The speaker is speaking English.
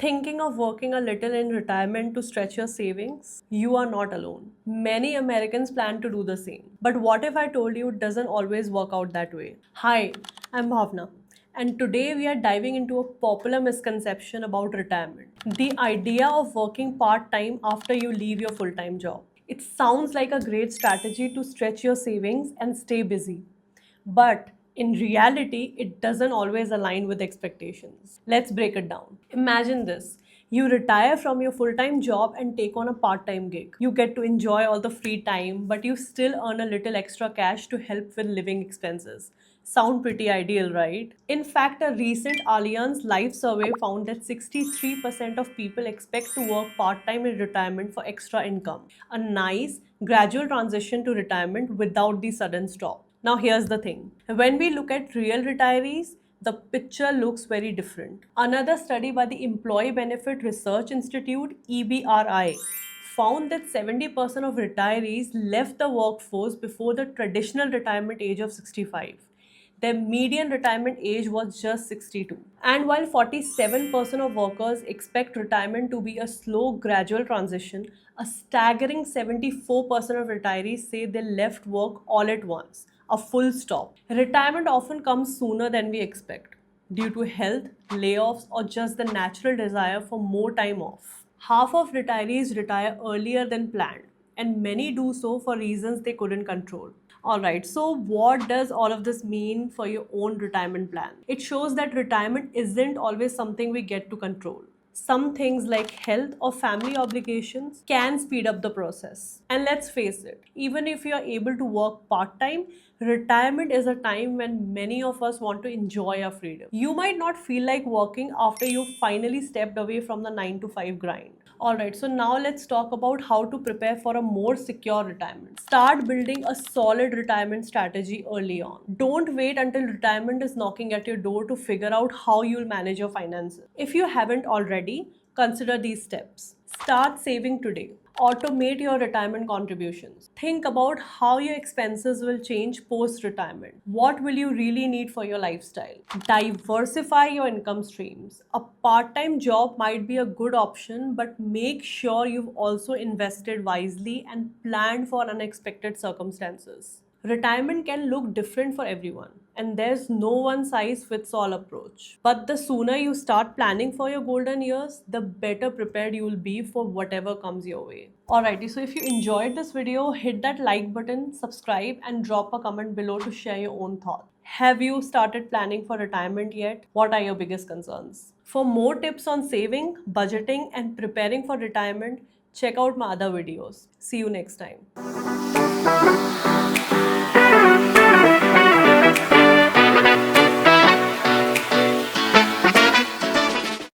Thinking of working a little in retirement to stretch your savings? You are not alone. Many Americans plan to do the same. But what if I told you it doesn't always work out that way? Hi, I'm Bhavna. And today we are diving into a popular misconception about retirement. The idea of working part time after you leave your full time job. It sounds like a great strategy to stretch your savings and stay busy. But in reality, it doesn't always align with expectations. Let's break it down. Imagine this. You retire from your full time job and take on a part time gig. You get to enjoy all the free time, but you still earn a little extra cash to help with living expenses. Sound pretty ideal, right? In fact, a recent Allianz Life survey found that 63% of people expect to work part time in retirement for extra income. A nice, gradual transition to retirement without the sudden stop. Now, here's the thing, when we look at real retirees, the picture looks very different. Another study by the Employee Benefit Research Institute, EBRI, found that 70% of retirees left the workforce before the traditional retirement age of 65. Their median retirement age was just 62. And while 47% of workers expect retirement to be a slow, gradual transition, a staggering 74% of retirees say they left work all at once, a full stop. Retirement often comes sooner than we expect due to health, layoffs, or just the natural desire for more time off. Half of retirees retire earlier than planned, and many do so for reasons they couldn't control. Alright, so what does all of this mean for your own retirement plan? It shows that retirement isn't always something we get to control. Some things like health or family obligations can speed up the process. And let's face it, even if you are able to work part time, retirement is a time when many of us want to enjoy our freedom. You might not feel like working after you've finally stepped away from the 9 to 5 grind. Alright, so now let's talk about how to prepare for a more secure retirement. Start building a solid retirement strategy early on. Don't wait until retirement is knocking at your door to figure out how you'll manage your finances. If you haven't already, consider these steps. Start saving today. Automate your retirement contributions. Think about how your expenses will change post retirement. What will you really need for your lifestyle? Diversify your income streams. A part time job might be a good option, but make sure you've also invested wisely and planned for unexpected circumstances. Retirement can look different for everyone, and there's no one size fits all approach. But the sooner you start planning for your golden years, the better prepared you will be for whatever comes your way. Alrighty, so if you enjoyed this video, hit that like button, subscribe, and drop a comment below to share your own thoughts. Have you started planning for retirement yet? What are your biggest concerns? For more tips on saving, budgeting, and preparing for retirement, check out my other videos. See you next time.